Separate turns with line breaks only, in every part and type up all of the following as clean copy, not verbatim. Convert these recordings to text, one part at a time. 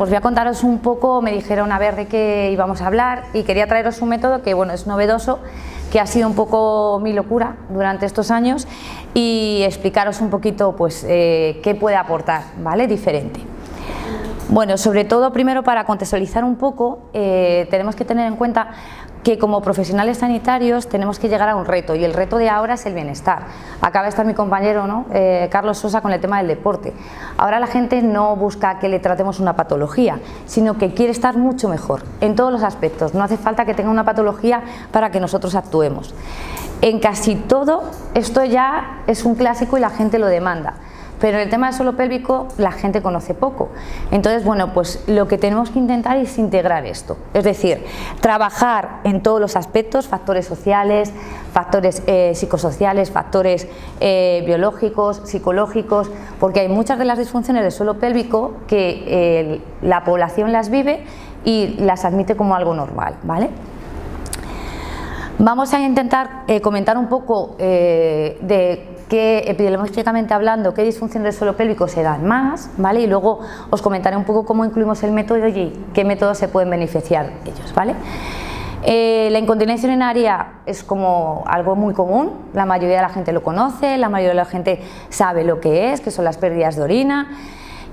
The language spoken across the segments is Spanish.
Pues voy a contaros un poco, me dijeron a ver de qué íbamos a hablar y quería traeros un método que bueno, es novedoso, que ha sido un poco mi locura durante estos años y explicaros un poquito pues qué puede aportar, ¿vale? Diferente. Bueno, sobre todo primero para contextualizar un poco, tenemos que tener en cuenta que como profesionales sanitarios tenemos que llegar a un reto y el reto de ahora es el bienestar. Acaba de estar mi compañero, ¿no? Carlos Sosa, con el tema del deporte. Ahora la gente no busca que le tratemos una patología, sino que quiere estar mucho mejor en todos los aspectos. No hace falta que tenga una patología para que nosotros actuemos. En casi todo esto ya es un clásico y la gente lo demanda. Pero en el tema del suelo pélvico la gente conoce poco. Entonces, bueno, pues lo que tenemos que intentar es integrar esto. Es decir, trabajar en todos los aspectos, factores sociales, factores psicosociales, factores biológicos, psicológicos, porque hay muchas de las disfunciones del suelo pélvico que la población las vive y las admite como algo normal, ¿vale? Vamos a intentar comentar un poco de qué, epidemiológicamente hablando, qué disfunciones del suelo pélvico se dan más, ¿vale? Y luego os comentaré un poco cómo incluimos el método y qué métodos se pueden beneficiar de ellos, ¿vale? La incontinencia urinaria es como algo muy común, la mayoría de la gente lo conoce, la mayoría de la gente sabe lo que son las pérdidas de orina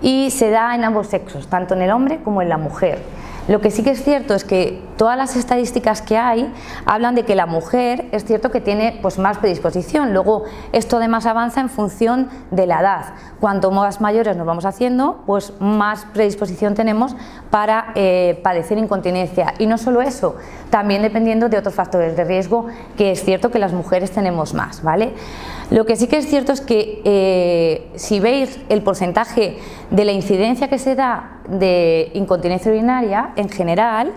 y se da en ambos sexos, tanto en el hombre como en la mujer. Lo que sí que es cierto es que todas las estadísticas que hay hablan de que la mujer es cierto que tiene pues más predisposición. Luego esto además avanza en función de la edad. Cuanto más mayores nos vamos haciendo, pues más predisposición tenemos para padecer incontinencia. Y no solo eso, también dependiendo de otros factores de riesgo, que es cierto que las mujeres tenemos más, ¿vale? Lo que sí que es cierto es que si veis el porcentaje de la incidencia que se da de incontinencia urinaria en general,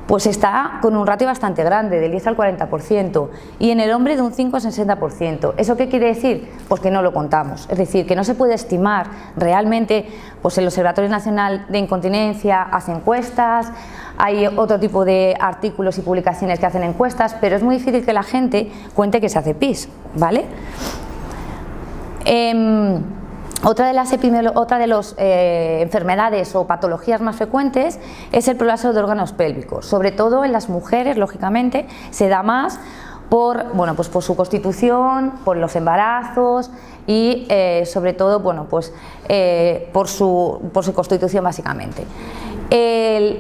pues está con un ratio bastante grande, del 10 al 40%, y en el hombre de un 5 al 60%. ¿Eso qué quiere decir? Pues que no lo contamos, es decir, que no se puede estimar realmente. Pues el Observatorio Nacional de Incontinencia hace encuestas, hay otro tipo de artículos y publicaciones que hacen encuestas, pero es muy difícil que la gente cuente que se hace pis, ¿vale? Otra de las enfermedades o patologías más frecuentes es el prolapso de órganos pélvicos, sobre todo en las mujeres, lógicamente, se da más por, bueno, pues por su constitución, por los embarazos y sobre todo, bueno, pues, por su constitución básicamente.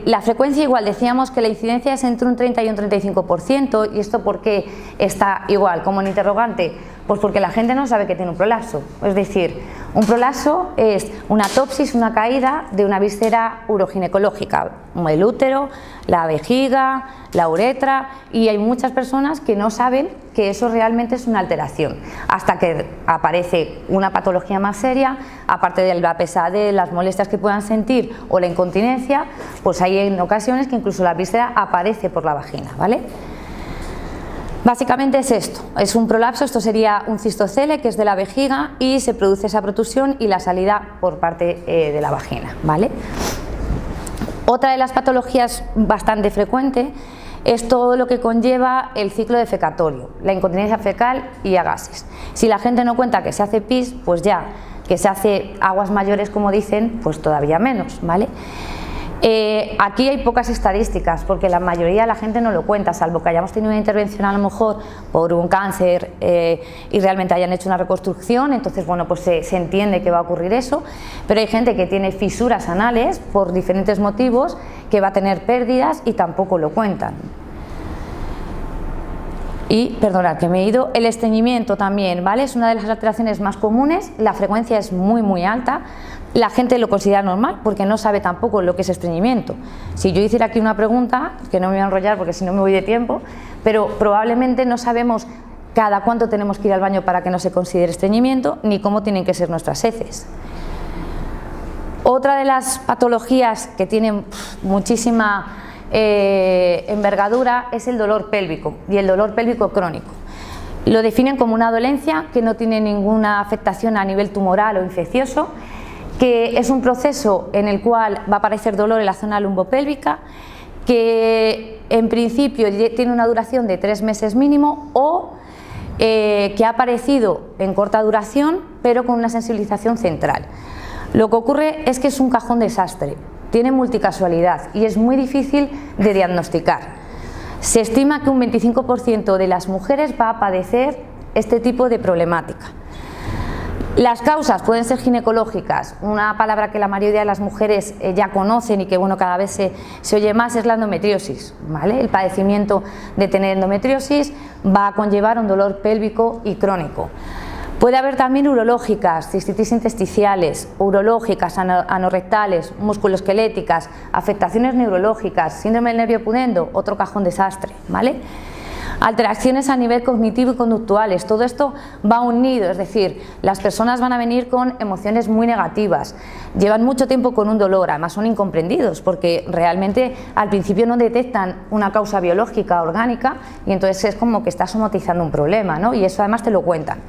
La frecuencia igual, decíamos que la incidencia es entre un 30 y un 35%, y esto ¿por qué está igual como en interrogante? Pues porque la gente no sabe que tiene un prolapso, es decir, un prolapso es una topsis, una caída de una víscera uroginecológica, el útero, la vejiga, la uretra, y hay muchas personas que no saben que eso realmente es una alteración, hasta que aparece una patología más seria, aparte de la pesadez, las molestias que puedan sentir o la incontinencia, pues hay en ocasiones que incluso la víscera aparece por la vagina, ¿vale? Básicamente es esto, es un prolapso, esto sería un cistocele que es de la vejiga y se produce esa protrusión y la salida por parte de la vagina, ¿vale? Otra de las patologías bastante frecuente es todo lo que conlleva el ciclo defecatorio, la incontinencia fecal y a gases. Si la gente no cuenta que se hace pis, pues ya, que se hace aguas mayores como dicen, pues todavía menos, ¿vale? Aquí hay pocas estadísticas porque la mayoría de la gente no lo cuenta, salvo que hayamos tenido una intervención a lo mejor por un cáncer y realmente hayan hecho una reconstrucción, entonces bueno, pues se entiende que va a ocurrir eso, pero hay gente que tiene fisuras anales por diferentes motivos, que va a tener pérdidas y tampoco lo cuentan. Y, perdonad que me he ido, el estreñimiento también, ¿vale? Es una de las alteraciones más comunes, la frecuencia es muy alta. La gente lo considera normal porque no sabe tampoco lo que es estreñimiento. Si yo hiciera aquí una pregunta, que no me voy a enrollar porque si no me voy de tiempo, pero probablemente no sabemos cada cuánto tenemos que ir al baño para que no se considere estreñimiento, ni cómo tienen que ser nuestras heces. Otra de las patologías que tienen muchísima envergadura es el dolor pélvico y el dolor pélvico crónico. Lo definen como una dolencia que no tiene ninguna afectación a nivel tumoral o infeccioso, que es un proceso en el cual va a aparecer dolor en la zona lumbopélvica, que en principio tiene una duración de 3 meses mínimo o que ha aparecido en corta duración pero con una sensibilización central. Lo que ocurre es que es un cajón desastre, tiene multicasualidad y es muy difícil de diagnosticar. Se estima que un 25% de las mujeres va a padecer este tipo de problemática. Las causas pueden ser ginecológicas, una palabra que la mayoría de las mujeres ya conocen y que bueno, cada vez se oye más, es la endometriosis, ¿vale? El padecimiento de tener endometriosis va a conllevar un dolor pélvico y crónico. Puede haber también urológicas, cistitis intersticiales, urológicas, anorrectales, musculoesqueléticas, afectaciones neurológicas, síndrome del nervio pudendo, otro cajón desastre, ¿vale? Alteraciones a nivel cognitivo y conductuales, todo esto va unido, es decir, las personas van a venir con emociones muy negativas, llevan mucho tiempo con un dolor, además son incomprendidos porque realmente al principio no detectan una causa biológica orgánica y entonces es como que está somatizando un problema, ¿no? Y eso además te lo cuentan.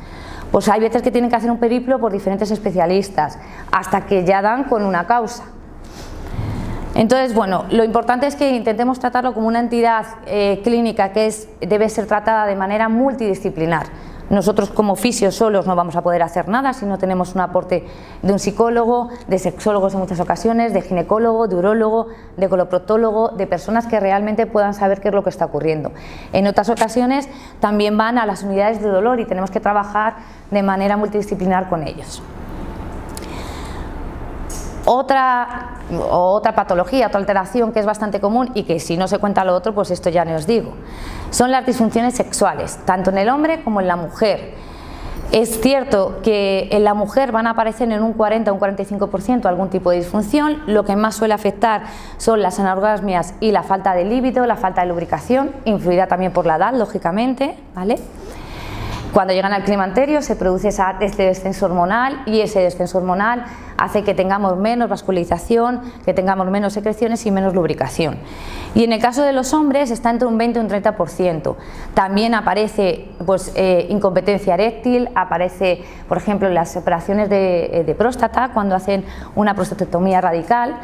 Pues hay veces que tienen que hacer un periplo por diferentes especialistas hasta que ya dan con una causa. Entonces, bueno, lo importante es que intentemos tratarlo como una entidad clínica que debe ser tratada de manera multidisciplinar. Nosotros como fisios solos no vamos a poder hacer nada si no tenemos un aporte de un psicólogo, de sexólogos en muchas ocasiones, de ginecólogo, de urólogo, de coloproctólogo, de personas que realmente puedan saber qué es lo que está ocurriendo. En otras ocasiones también van a las unidades de dolor y tenemos que trabajar de manera multidisciplinar con ellos. Otra patología, otra alteración que es bastante común y que si no se cuenta lo otro, pues esto ya no os digo, son las disfunciones sexuales, tanto en el hombre como en la mujer. Es cierto que en la mujer van a aparecer en un 40 o un 45% algún tipo de disfunción, lo que más suele afectar son las anorgasmias y la falta de líbido, la falta de lubricación, influida también por la edad, lógicamente, ¿vale? Cuando llegan al climaterio se produce este descenso hormonal y ese descenso hormonal hace que tengamos menos vascularización, que tengamos menos secreciones y menos lubricación. Y en el caso de los hombres está entre un 20 y un 30%. También aparece pues, incompetencia eréctil, aparece por ejemplo en las operaciones de próstata cuando hacen una prostatectomía radical.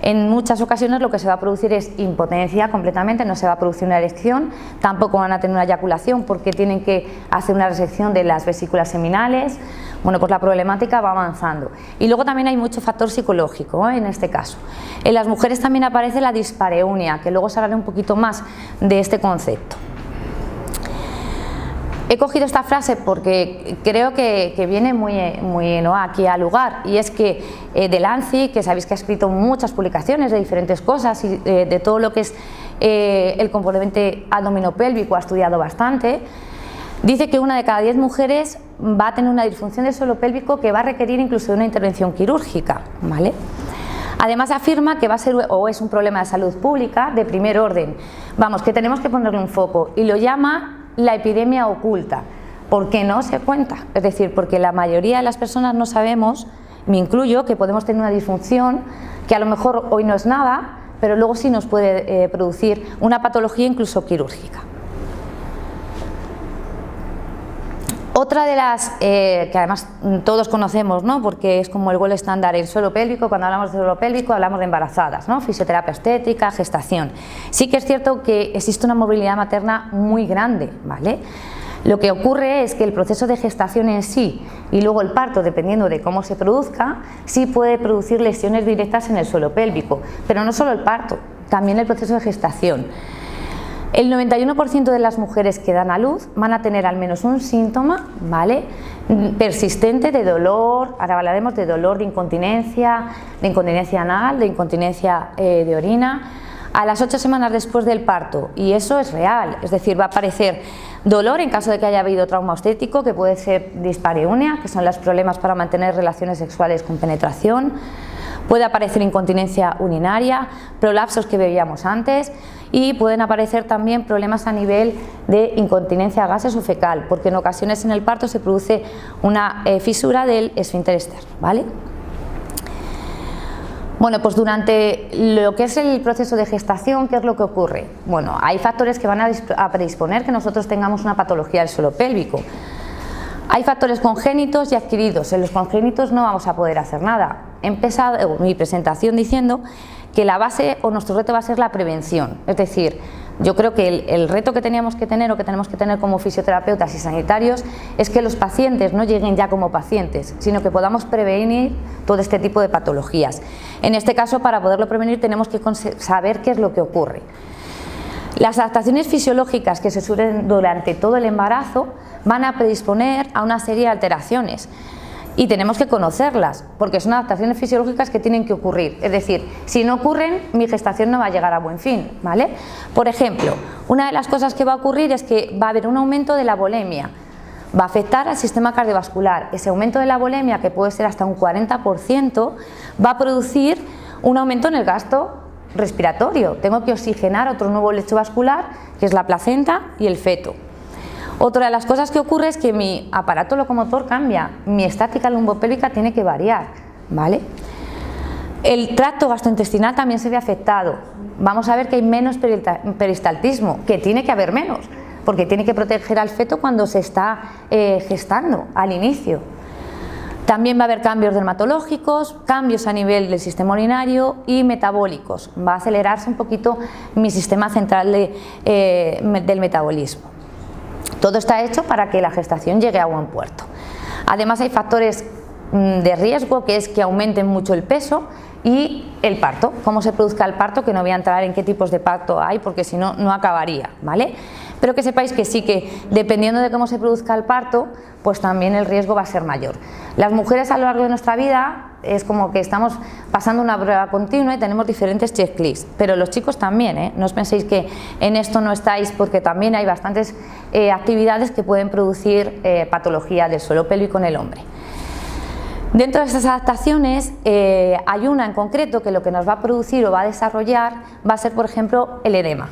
En muchas ocasiones lo que se va a producir es impotencia completamente, no se va a producir una erección, tampoco van a tener una eyaculación porque tienen que hacer una resección de las vesículas seminales. Bueno, pues la problemática va avanzando. Y luego también hay mucho factor psicológico, en este caso. En las mujeres también aparece la dispareunia, que luego os hablaré un poquito más de este concepto. He cogido esta frase porque creo que viene muy ¿no? aquí al lugar, y es que Delancey, que sabéis que ha escrito muchas publicaciones de diferentes cosas y de todo lo que es el componente abdominopélvico, ha estudiado bastante, dice que 1 de cada 10 mujeres va a tener una disfunción del suelo pélvico que va a requerir incluso de una intervención quirúrgica, ¿vale? Además afirma que va a ser o es un problema de salud pública de primer orden, vamos, que tenemos que ponerle un foco, y lo llama la epidemia oculta, porque no se cuenta, es decir, porque la mayoría de las personas no sabemos, me incluyo, que podemos tener una disfunción que a lo mejor hoy no es nada, pero luego sí nos puede producir una patología incluso quirúrgica. Otra de las que además todos conocemos, ¿no? Porque es como el gol estándar, el suelo pélvico. Cuando hablamos de suelo pélvico hablamos de embarazadas, ¿no? Fisioterapia estética, gestación. Sí que es cierto que existe una movilidad materna muy grande, ¿vale? Lo que ocurre es que el proceso de gestación en sí y luego el parto, dependiendo de cómo se produzca, sí puede producir lesiones directas en el suelo pélvico, pero no solo el parto, también el proceso de gestación. El 91% de las mujeres que dan a luz van a tener al menos un síntoma, ¿vale?, persistente de dolor. Ahora hablaremos de dolor, de incontinencia anal, de incontinencia de orina, a las 8 semanas después del parto, y eso es real, es decir, va a aparecer dolor en caso de que haya habido trauma obstétrico, que puede ser dispareunia, que son los problemas para mantener relaciones sexuales con penetración. Puede aparecer incontinencia urinaria, prolapsos que veíamos antes, y pueden aparecer también problemas a nivel de incontinencia gases o fecal, porque en ocasiones en el parto se produce una fisura del esfínter externo, ¿vale? Bueno, pues durante lo que es el proceso de gestación, ¿qué es lo que ocurre? Bueno, hay factores que van a predisponer que nosotros tengamos una patología del suelo pélvico. Hay factores congénitos y adquiridos. En los congénitos no vamos a poder hacer nada. He empezado mi presentación diciendo que la base o nuestro reto va a ser la prevención, es decir, Yo creo que el reto que teníamos que tener o que tenemos que tener como fisioterapeutas y sanitarios es que los pacientes no lleguen ya como pacientes, sino que podamos prevenir todo este tipo de patologías. En este caso, para poderlo prevenir, tenemos que saber qué es lo que ocurre. Las adaptaciones fisiológicas que se suceden durante todo el embarazo van a predisponer a una serie de alteraciones. Y tenemos que conocerlas, porque son adaptaciones fisiológicas que tienen que ocurrir. Es decir, si no ocurren, mi gestación no va a llegar a buen fin, ¿vale? Por ejemplo, una de las cosas que va a ocurrir es que va a haber un aumento de la volemia. Va a afectar al sistema cardiovascular. Ese aumento de la volemia, que puede ser hasta un 40%, va a producir un aumento en el gasto respiratorio. Tengo que oxigenar otro nuevo lecho vascular, que es la placenta y el feto. Otra de las cosas que ocurre es que mi aparato locomotor cambia, mi estática lumbopélvica tiene que variar, ¿vale? El tracto gastrointestinal también se ve afectado. Vamos a ver que hay menos peristaltismo, que tiene que haber menos, porque tiene que proteger al feto cuando se está gestando al inicio. También va a haber cambios dermatológicos, cambios a nivel del sistema urinario y metabólicos. Va a acelerarse un poquito mi sistema central del metabolismo. Todo está hecho para que la gestación llegue a buen puerto. Además, hay factores de riesgo, que es que aumenten mucho el peso, y el parto, cómo se produzca el parto, que no voy a entrar en qué tipos de parto hay porque si no, no acabaría, ¿vale? Pero que sepáis que sí, que dependiendo de cómo se produzca el parto, pues también el riesgo va a ser mayor. Las mujeres a lo largo de nuestra vida es como que estamos pasando una prueba continua y tenemos diferentes checklists, pero los chicos también, ¿eh? No os penséis que en esto no estáis, porque también hay bastantes actividades que pueden producir patología del suelo pélvico en el hombre. Dentro de estas adaptaciones hay una en concreto que lo que nos va a producir o va a desarrollar va a ser, por ejemplo, el edema.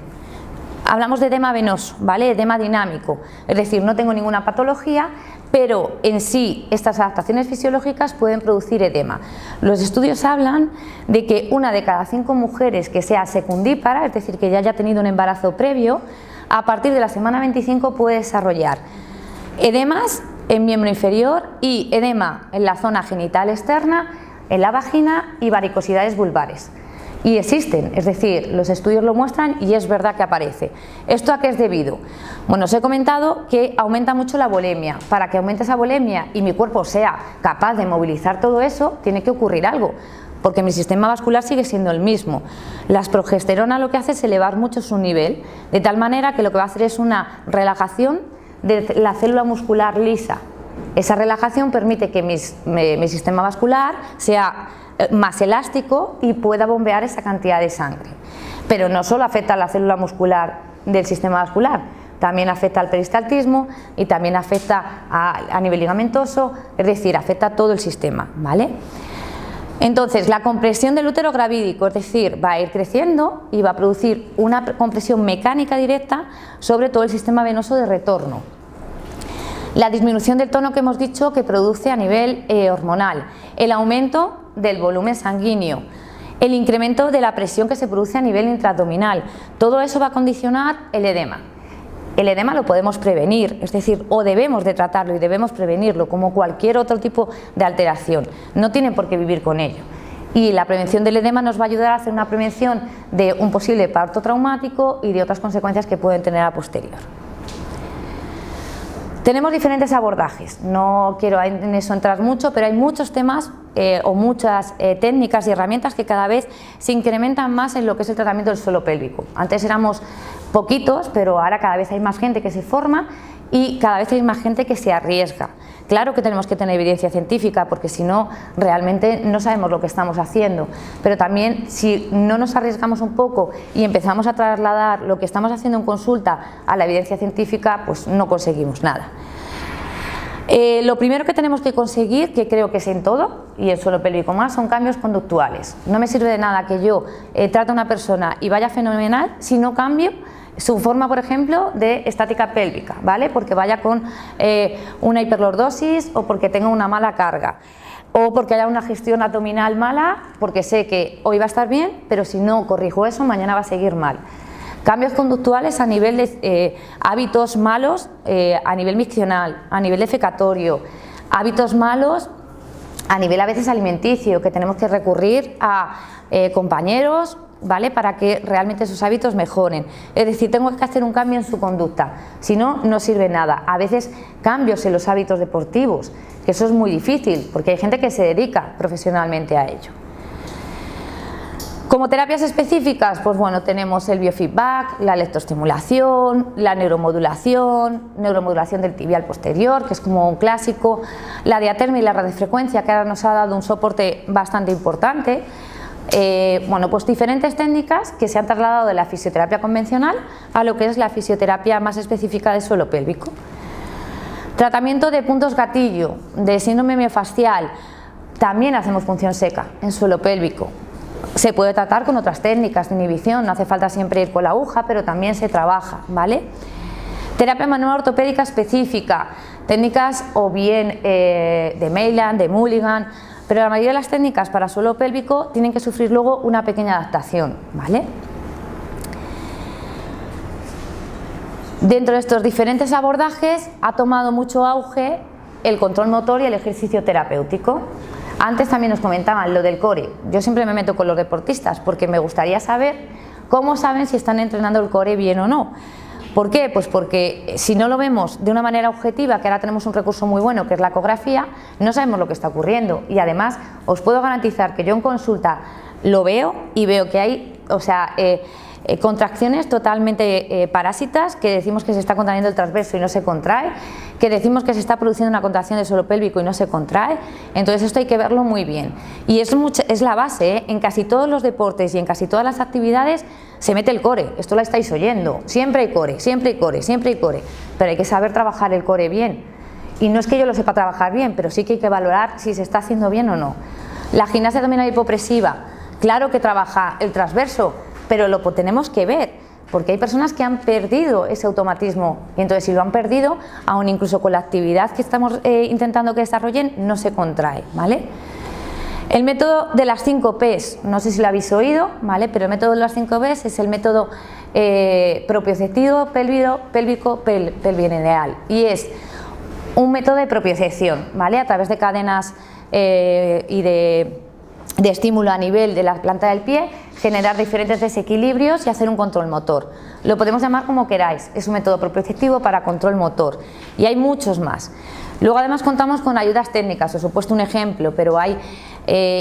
Hablamos de edema venoso, ¿vale? Edema dinámico, es decir, no tengo ninguna patología, pero en sí estas adaptaciones fisiológicas pueden producir edema. Los estudios hablan de que 1 de cada 5 mujeres que sea secundípara, es decir, que ya haya tenido un embarazo previo, a partir de la semana 25 puede desarrollar edemas en miembro inferior y edema en la zona genital externa, en la vagina y varicosidades vulvares. Y existen, es decir, los estudios lo muestran y es verdad que aparece. ¿Esto a qué es debido? Bueno, os he comentado que aumenta mucho la volemia. Para que aumente esa volemia y mi cuerpo sea capaz de movilizar todo eso, tiene que ocurrir algo, porque mi sistema vascular sigue siendo el mismo. La progesterona lo que hace es elevar mucho su nivel, de tal manera que lo que va a hacer es una relajación de la célula muscular lisa. Esa relajación permite que mi sistema vascular sea más elástico y pueda bombear esa cantidad de sangre. Pero no solo afecta a la célula muscular del sistema vascular, también afecta al peristaltismo y también afecta a nivel ligamentoso, es decir, afecta a todo el sistema, ¿vale? Entonces, la compresión del útero gravídico, es decir, va a ir creciendo y va a producir una compresión mecánica directa sobre todo el sistema venoso de retorno. La disminución del tono que hemos dicho que produce a nivel hormonal, el aumento del volumen sanguíneo, el incremento de la presión que se produce a nivel intraabdominal, todo eso va a condicionar el edema. El edema lo podemos prevenir, es decir, o debemos de tratarlo y debemos prevenirlo como cualquier otro tipo de alteración, no tienen por qué vivir con ello. Y la prevención del edema nos va a ayudar a hacer una prevención de un posible parto traumático y de otras consecuencias que pueden tener a posterior. Tenemos diferentes abordajes, no quiero en eso entrar mucho, pero hay muchos temas o muchas técnicas y herramientas que cada vez se incrementan más en lo que es el tratamiento del suelo pélvico. Antes éramos poquitos, pero ahora cada vez hay más gente que se forma y cada vez hay más gente que se arriesga. Claro que tenemos que tener evidencia científica, porque si no, realmente no sabemos lo que estamos haciendo, pero también si no nos arriesgamos un poco y empezamos a trasladar lo que estamos haciendo en consulta a la evidencia científica, pues no conseguimos nada. Lo primero que tenemos que conseguir, que creo que es en todo, y el suelo pélvico más, son cambios conductuales. No me sirve de nada que yo trate a una persona y vaya fenomenal si no cambio su forma, por ejemplo, de estática pélvica, ¿vale? Porque vaya con una hiperlordosis o porque tenga una mala carga o porque haya una gestión abdominal mala, porque sé que hoy va a estar bien, pero si no corrijo eso, mañana va a seguir mal. Cambios conductuales a nivel de hábitos malos, a nivel miccional, a nivel defecatorio, hábitos malos a nivel a veces alimenticio, que tenemos que recurrir a compañeros ¿vale? Para que realmente esos hábitos mejoren. Es decir, tengo que hacer un cambio en su conducta, si no, no sirve nada. A veces cambios en los hábitos deportivos, que eso es muy difícil, porque hay gente que se dedica profesionalmente a ello. Como terapias específicas, pues bueno, tenemos el biofeedback, la electroestimulación, la neuromodulación del tibial posterior, que es como un clásico, la diatermia y la radiofrecuencia, que ahora nos ha dado un soporte bastante importante. Bueno, pues diferentes técnicas que se han trasladado de la fisioterapia convencional a lo que es la fisioterapia más específica de suelo pélvico. Tratamiento de puntos gatillo, de síndrome miofascial, también hacemos punción seca en suelo pélvico. Se puede tratar con otras técnicas de inhibición, no hace falta siempre ir con la aguja, pero también se trabaja, ¿vale? Terapia manual ortopédica específica, técnicas o bien de Mailand, de Mulligan, pero la mayoría de las técnicas para suelo pélvico tienen que sufrir luego una pequeña adaptación, ¿vale? Dentro de estos diferentes abordajes ha tomado mucho auge el control motor y el ejercicio terapéutico. Antes también nos comentaban lo del core. Yo siempre me meto con los deportistas porque me gustaría saber cómo saben si están entrenando el core bien o no. ¿Por qué? Pues porque si no lo vemos de una manera objetiva, que ahora tenemos un recurso muy bueno que es la ecografía, no sabemos lo que está ocurriendo. Y además os puedo garantizar que yo en consulta lo veo y veo que hay, contracciones totalmente parásitas, que decimos que se está contrayendo el transverso y no se contrae, que decimos que se está produciendo una contracción del suelo pélvico y no se contrae. Entonces esto hay que verlo muy bien y es la base, ¿eh? En casi todos los deportes y en casi todas las actividades se mete el core, esto lo estáis oyendo, siempre hay core, siempre hay core, siempre hay core, pero hay que saber trabajar el core bien. Y no es que yo lo sepa trabajar bien, pero sí que hay que valorar si se está haciendo bien o no. La gimnasia abdominal hipopresiva, claro que trabaja el transverso, pero lo tenemos que ver, porque hay personas que han perdido ese automatismo y entonces si lo han perdido, aún incluso con la actividad que estamos intentando que desarrollen, no se contrae, ¿vale? El método de las 5 P's, no sé si lo habéis oído, ¿vale? Pero el método de las 5 P's es el método propioceptivo, pélvico, pelvineal, y es un método de propiocepción, ¿vale? A través de cadenas y de estímulo a nivel de la planta del pie, generar diferentes desequilibrios y hacer un control motor. Lo podemos llamar como queráis, es un método propioceptivo para control motor y hay muchos más. Luego además contamos con ayudas técnicas, os he puesto un ejemplo, pero hay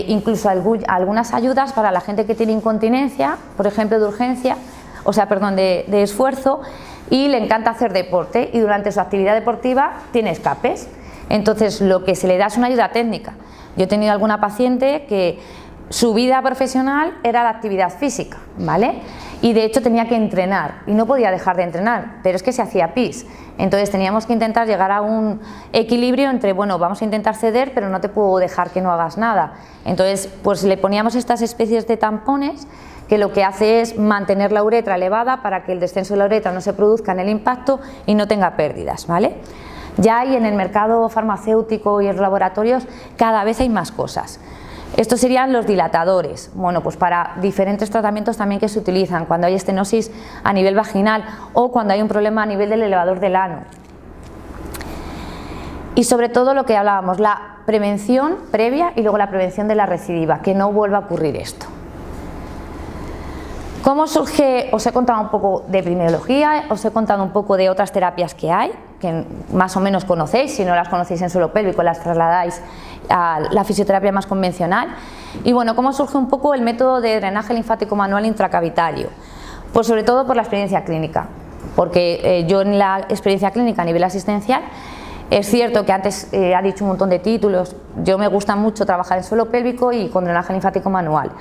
incluso algunas ayudas para la gente que tiene incontinencia, por ejemplo de urgencia, de esfuerzo, y le encanta hacer deporte y durante su actividad deportiva tiene escapes. Entonces lo que se le da es una ayuda técnica. Yo he tenido alguna paciente que su vida profesional era la actividad física, ¿vale? Y de hecho tenía que entrenar y no podía dejar de entrenar, pero es que se hacía pis. Entonces teníamos que intentar llegar a un equilibrio entre, bueno, vamos a intentar ceder, pero no te puedo dejar que no hagas nada. Entonces, pues le poníamos estas especies de tampones que lo que hace es mantener la uretra elevada para que el descenso de la uretra no se produzca en el impacto y no tenga pérdidas, ¿vale? Ya hay en el mercado farmacéutico y en los laboratorios cada vez hay más cosas. Estos serían los dilatadores, bueno, pues para diferentes tratamientos también que se utilizan cuando hay estenosis a nivel vaginal o cuando hay un problema a nivel del elevador del ano. Y sobre todo lo que hablábamos, la prevención previa y luego la prevención de la recidiva, que no vuelva a ocurrir esto. ¿Cómo surge? Os he contado un poco de epidemiología, os he contado un poco de otras terapias que hay, que más o menos conocéis, si no las conocéis en suelo pélvico las trasladáis a la fisioterapia más convencional. Y bueno, ¿cómo surge un poco el método de drenaje linfático manual intracavitario? Pues sobre todo por la experiencia clínica, porque yo en la experiencia clínica a nivel asistencial, es cierto que antes ha dicho un montón de títulos, yo me gusta mucho trabajar en suelo pélvico y con drenaje linfático manual.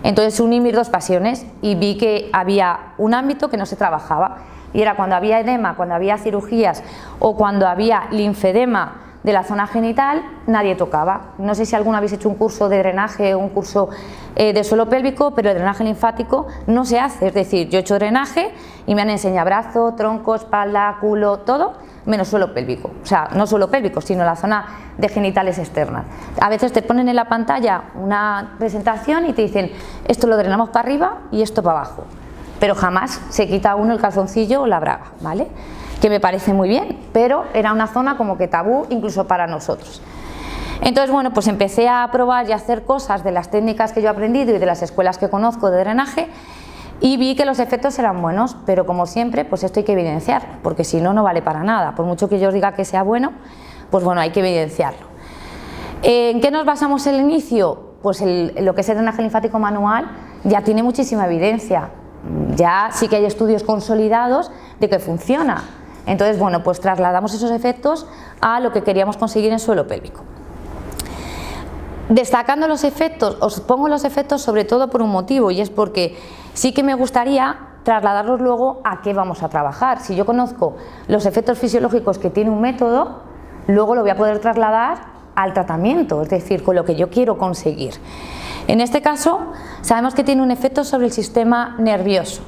Entonces uní mis dos pasiones y vi que había un ámbito que no se trabajaba y era cuando había edema, cuando había cirugías o cuando había linfedema de la zona genital, nadie tocaba. No sé si alguno habéis hecho un curso de drenaje o un curso de suelo pélvico, pero el drenaje linfático no se hace, es decir, yo he hecho drenaje y me han enseñado brazo, tronco, espalda, culo, todo, menos suelo pélvico, o sea, no suelo pélvico, sino la zona de genitales externas. A veces te ponen en la pantalla una presentación y te dicen, esto lo drenamos para arriba y esto para abajo, pero jamás se quita uno el calzoncillo o la braga, ¿vale? Que me parece muy bien, pero era una zona como que tabú incluso para nosotros. Entonces, bueno, pues empecé a probar y a hacer cosas de las técnicas que yo he aprendido y de las escuelas que conozco de drenaje y vi que los efectos eran buenos, pero como siempre, pues esto hay que evidenciar, porque si no, no vale para nada. Por mucho que yo os diga que sea bueno, pues bueno, hay que evidenciarlo. ¿En qué nos basamos el inicio? Pues lo que es el drenaje linfático manual ya tiene muchísima evidencia, ya sí que hay estudios consolidados de que funciona. Entonces, bueno, pues trasladamos esos efectos a lo que queríamos conseguir en suelo pélvico. Destacando los efectos, os pongo los efectos sobre todo por un motivo, y es porque sí que me gustaría trasladarlos luego a qué vamos a trabajar. Si yo conozco los efectos fisiológicos que tiene un método, luego lo voy a poder trasladar al tratamiento, es decir, con lo que yo quiero conseguir. En este caso, sabemos que tiene un efecto sobre el sistema nervioso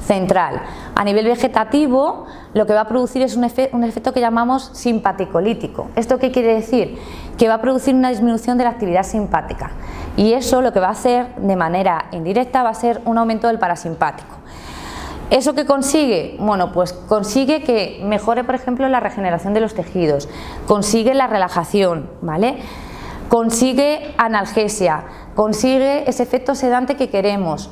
central. A nivel vegetativo, lo que va a producir es un efecto que llamamos simpaticolítico. ¿Esto qué quiere decir? Que va a producir una disminución de la actividad simpática, y eso lo que va a hacer de manera indirecta va a ser un aumento del parasimpático. ¿Eso qué consigue? Bueno, pues consigue que mejore, por ejemplo, la regeneración de los tejidos, consigue la relajación, ¿vale? Consigue analgesia, consigue ese efecto sedante que queremos.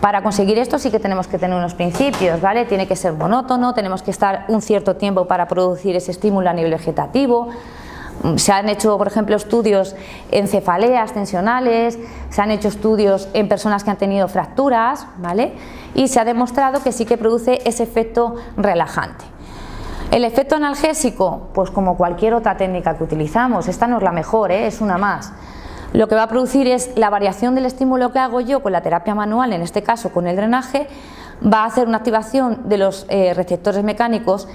Para conseguir esto sí que tenemos que tener unos principios, ¿vale? Tiene que ser monótono, tenemos que estar un cierto tiempo para producir ese estímulo a nivel vegetativo. Se han hecho, por ejemplo, estudios en cefaleas tensionales, se han hecho estudios en personas que han tenido fracturas, ¿vale? Y se ha demostrado que sí que produce ese efecto relajante. El efecto analgésico, pues como cualquier otra técnica que utilizamos, esta no es la mejor, es una más. Lo que va a producir es la variación del estímulo que hago yo con la terapia manual, en este caso con el drenaje, va a hacer una activación de los receptores mecánicos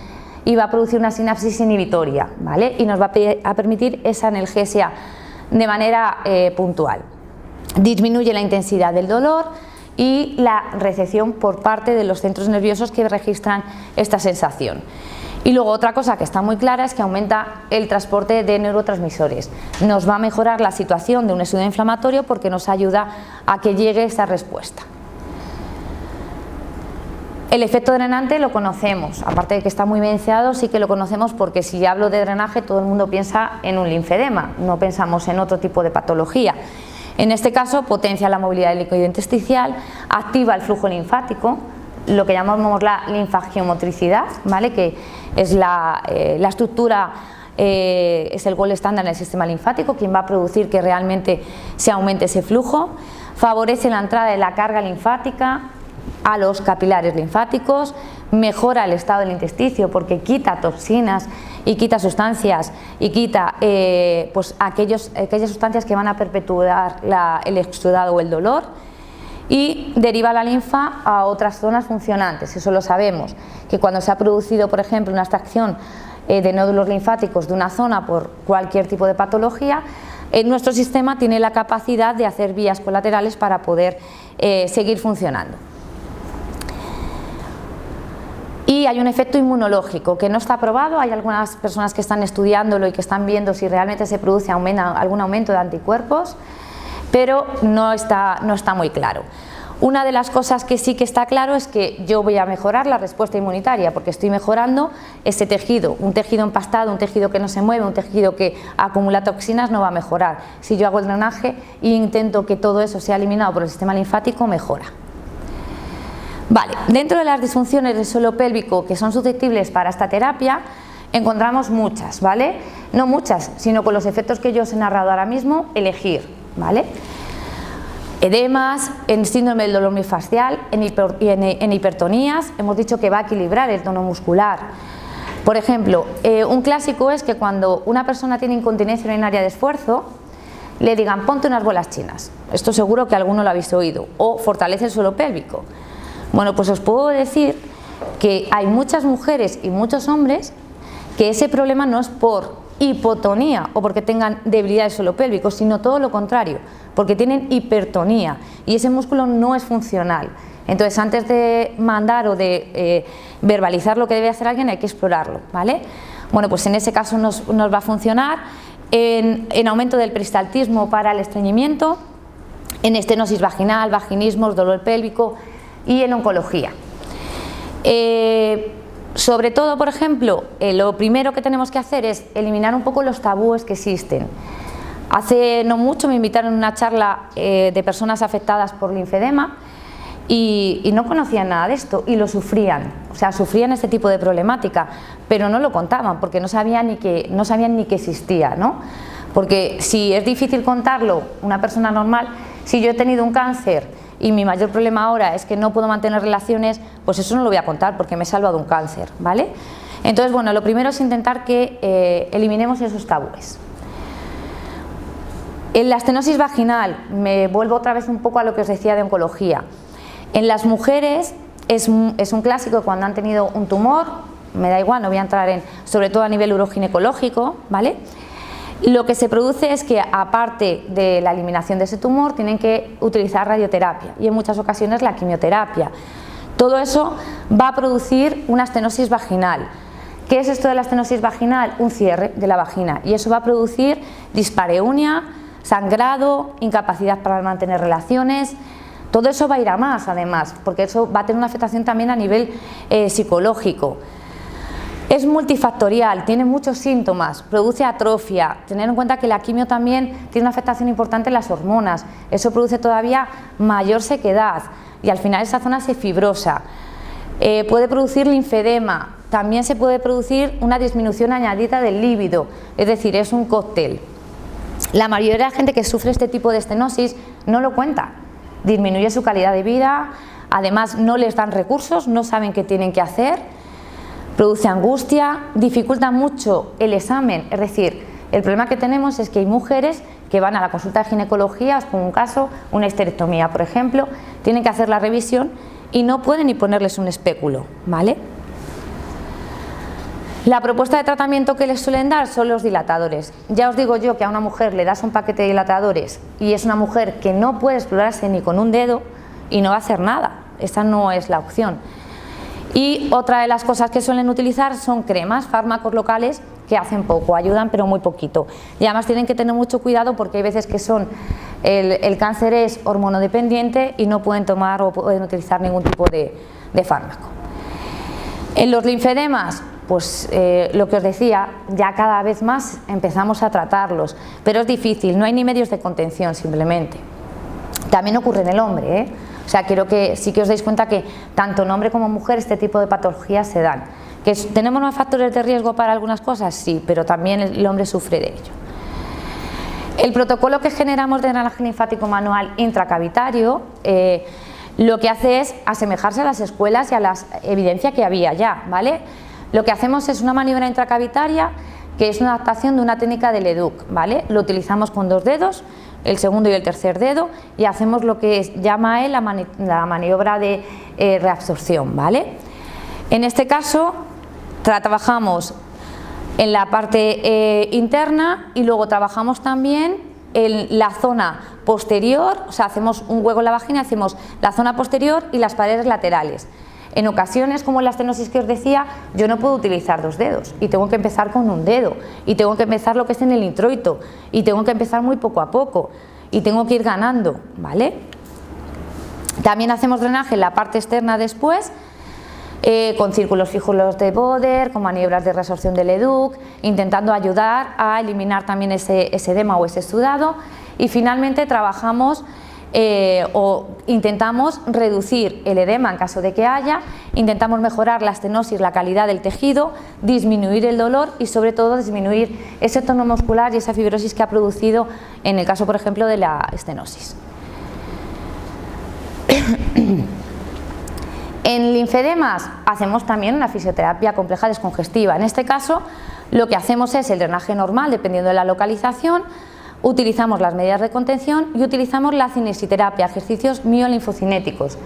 y va a producir una sinapsis inhibitoria, ¿vale? Y nos va a permitir esa analgesia de manera puntual. Disminuye la intensidad del dolor y la recepción por parte de los centros nerviosos que registran esta sensación. Y luego otra cosa que está muy clara es que aumenta el transporte de neurotransmisores. Nos va a mejorar la situación de un estudio inflamatorio porque nos ayuda a que llegue esa respuesta. El efecto drenante lo conocemos, aparte de que está muy evidenciado, sí que lo conocemos porque si hablo de drenaje todo el mundo piensa en un linfedema, no pensamos en otro tipo de patología. En este caso potencia la movilidad del líquido intersticial, activa el flujo linfático, lo que llamamos la linfangiomotricidad, ¿vale? Que es la estructura, es el gol estándar en el sistema linfático, quien va a producir que realmente se aumente ese flujo. Favorece la entrada de la carga linfática a los capilares linfáticos, mejora el estado del intersticio porque quita toxinas y quita sustancias y quita pues aquellas sustancias que van a perpetuar el exudado o el dolor, y deriva la linfa a otras zonas funcionantes. Eso lo sabemos, que cuando se ha producido, por ejemplo, una extracción de nódulos linfáticos de una zona por cualquier tipo de patología, nuestro sistema tiene la capacidad de hacer vías colaterales para poder seguir funcionando. Y hay un efecto inmunológico que no está probado, hay algunas personas que están estudiándolo y que están viendo si realmente se produce algún aumento de anticuerpos, pero no está muy claro. Una de las cosas que sí que está claro es que yo voy a mejorar la respuesta inmunitaria porque estoy mejorando ese tejido, un tejido empastado, un tejido que no se mueve, un tejido que acumula toxinas no va a mejorar. Si yo hago el drenaje e intento que todo eso sea eliminado por el sistema linfático, mejora. Vale, dentro de las disfunciones del suelo pélvico que son susceptibles para esta terapia, encontramos muchas, ¿vale? No muchas, sino con los efectos que yo os he narrado ahora mismo, elegir, ¿vale? Edemas, en síndrome del dolor miofascial, en hipertonías, hemos dicho que va a equilibrar el tono muscular. Por ejemplo, un clásico es que cuando una persona tiene incontinencia urinaria de esfuerzo, le digan ponte unas bolas chinas. Esto seguro que alguno lo habéis oído. O fortalece el suelo pélvico. Bueno, pues os puedo decir que hay muchas mujeres y muchos hombres que ese problema no es por hipotonía o porque tengan debilidad del suelo pélvico, sino todo lo contrario, porque tienen hipertonía y ese músculo no es funcional. Entonces, antes de mandar o de verbalizar lo que debe hacer alguien, hay que explorarlo, ¿vale? Bueno, pues en ese caso nos va a funcionar en aumento del peristaltismo para el estreñimiento, en estenosis vaginal, vaginismos, dolor pélvico y en oncología. Sobre todo, por ejemplo, lo primero que tenemos que hacer es eliminar un poco los tabúes que existen. Hace no mucho me invitaron a una charla de personas afectadas por linfedema y no conocían nada de esto y lo sufrían, o sea, sufrían este tipo de problemática, pero no lo contaban porque no sabían ni que existía, ¿no? Porque si es difícil contarlo una persona normal, si yo he tenido un cáncer y mi mayor problema ahora es que no puedo mantener relaciones, pues eso no lo voy a contar porque me he salvado un cáncer, ¿vale? Entonces, bueno, lo primero es intentar que eliminemos esos tabúes. En la estenosis vaginal, me vuelvo otra vez un poco a lo que os decía de oncología. En las mujeres es un clásico cuando han tenido un tumor, me da igual, no voy a entrar en, sobre todo a nivel uroginecológico, ¿vale? Lo que se produce es que aparte de la eliminación de ese tumor tienen que utilizar radioterapia y en muchas ocasiones la quimioterapia. Todo eso va a producir una estenosis vaginal. ¿Qué es esto de la estenosis vaginal? Un cierre de la vagina y eso va a producir dispareunia, sangrado, incapacidad para mantener relaciones. Todo eso va a ir a más además, porque eso va a tener una afectación también a nivel psicológico. Es multifactorial, tiene muchos síntomas, produce atrofia. Tener en cuenta que la quimio también tiene una afectación importante en las hormonas. Eso produce todavía mayor sequedad y al final esa zona se fibrosa. Puede producir linfedema, también se puede producir una disminución añadida del líbido, es decir, es un cóctel. La mayoría de la gente que sufre este tipo de estenosis no lo cuenta. Disminuye su calidad de vida, además no les dan recursos, no saben qué tienen que hacer, produce angustia, dificulta mucho el examen, es decir, el problema que tenemos es que hay mujeres que van a la consulta de ginecología, os pongo un caso, una histerectomía por ejemplo, tienen que hacer la revisión y no pueden ni ponerles un espéculo, ¿vale? La propuesta de tratamiento que les suelen dar son los dilatadores. Ya os digo yo que a una mujer le das un paquete de dilatadores y es una mujer que no puede explorarse ni con un dedo y no va a hacer nada. Esa no es la opción. Y otra de las cosas que suelen utilizar son cremas, fármacos locales que hacen poco, ayudan pero muy poquito. Y además tienen que tener mucho cuidado porque hay veces que el cáncer es hormonodependiente y no pueden tomar o pueden utilizar ningún tipo de fármaco. En los linfedemas, pues lo que os decía, ya cada vez más empezamos a tratarlos, pero es difícil, no hay ni medios de contención simplemente. También ocurre en el hombre, ¿eh? O sea, quiero que sí que os deis cuenta que tanto en hombre como en mujer este tipo de patologías se dan. ¿Que tenemos más factores de riesgo para algunas cosas? Sí, pero también el hombre sufre de ello. El protocolo que generamos de drenaje linfático manual intracavitario lo que hace es asemejarse a las escuelas y a la evidencia que había ya, ¿vale? Lo que hacemos es una maniobra intracavitaria que es una adaptación de una técnica de Leduc, ¿vale? Lo utilizamos con 2 dedos, el segundo y el tercer dedo, y hacemos lo que llama él la maniobra de reabsorción, ¿vale? En este caso trabajamos en la parte interna y luego trabajamos también en la zona posterior, o sea, hacemos un hueco en la vagina, hacemos la zona posterior y las paredes laterales. En ocasiones, como en la estenosis que os decía, yo no puedo utilizar 2 dedos y tengo que empezar con un dedo y tengo que empezar lo que es en el introito y tengo que empezar muy poco a poco y tengo que ir ganando, ¿vale? También hacemos drenaje en la parte externa después, con círculos fijos de Boder, con maniobras de resorción de Leduc, intentando ayudar a eliminar también ese edema o ese sudado, y finalmente trabajamos o intentamos reducir el edema en caso de que haya, intentamos mejorar la estenosis, la calidad del tejido, disminuir el dolor y sobre todo disminuir ese tono muscular y esa fibrosis que ha producido en el caso, por ejemplo, de la estenosis. En linfedemas hacemos también una fisioterapia compleja descongestiva. En este caso lo que hacemos es el drenaje normal dependiendo de la localización, utilizamos las medidas de contención y utilizamos la cinesiterapia, ejercicios miolinfocinéticos.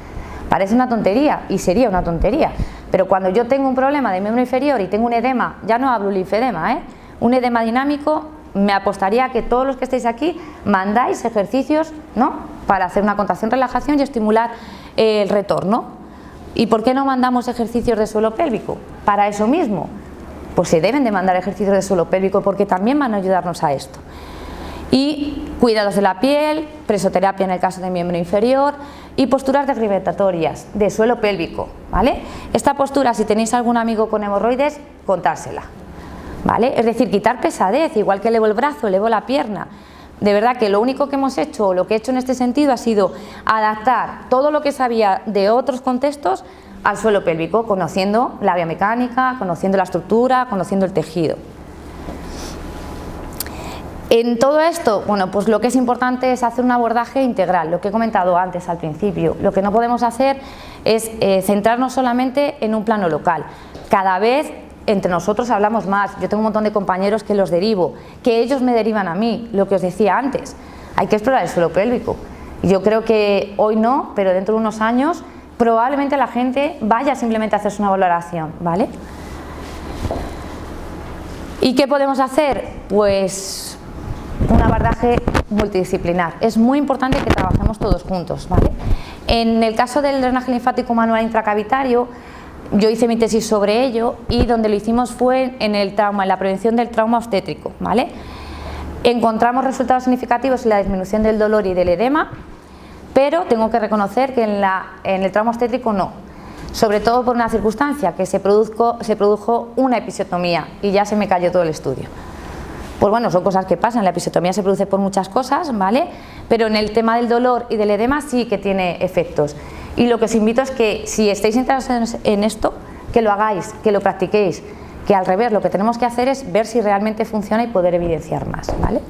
Parece una tontería y sería una tontería, pero cuando yo tengo un problema de miembro inferior y tengo un edema, ya no hablo linfedema, un edema dinámico, me apostaría a que todos los que estéis aquí mandáis ejercicios, ¿no?, para hacer una contracción, relajación y estimular el retorno. ¿Y por qué no mandamos ejercicios de suelo pélvico? Para eso mismo. Pues se deben de mandar ejercicios de suelo pélvico porque también van a ayudarnos a esto. Y cuidados de la piel, presoterapia en el caso de miembro inferior y posturas desgravitatorias de suelo pélvico, ¿vale? Esta postura, si tenéis algún amigo con hemorroides, contársela, ¿vale? Es decir, quitar pesadez, igual que elevo el brazo, elevo la pierna. de verdad que lo único que hemos hecho, o lo que he hecho en este sentido, ha sido adaptar todo lo que sabía de otros contextos al suelo pélvico, conociendo la biomecánica, conociendo la estructura, conociendo el tejido. En todo esto, bueno, pues lo que es importante es hacer un abordaje integral, lo que he comentado antes al principio. Lo que no podemos hacer es centrarnos solamente en un plano local. Cada vez entre nosotros hablamos más. Yo tengo un montón de compañeros que los derivo, que ellos me derivan a mí, lo que os decía antes. Hay que explorar el suelo pélvico. Yo creo que hoy no, pero dentro de unos años probablemente la gente vaya simplemente a hacerse una valoración, ¿vale? ¿Y qué podemos hacer? Pues un abordaje multidisciplinar. Es muy importante que trabajemos todos juntos, ¿vale? En el caso del drenaje linfático manual intracavitario, yo hice mi tesis sobre ello y donde lo hicimos fue en el trauma, en la prevención del trauma obstétrico, ¿vale? Encontramos resultados significativos en la disminución del dolor y del edema, pero tengo que reconocer que en el trauma obstétrico no, sobre todo por una circunstancia, que se produjo una episiotomía y ya se me cayó todo el estudio. Pues bueno, son cosas que pasan, la episiotomía se produce por muchas cosas, ¿vale? Pero en el tema del dolor y del edema sí que tiene efectos. Y lo que os invito es que si estáis interesados en esto, que lo hagáis, que lo practiquéis, que al revés, lo que tenemos que hacer es ver si realmente funciona y poder evidenciar más, ¿vale?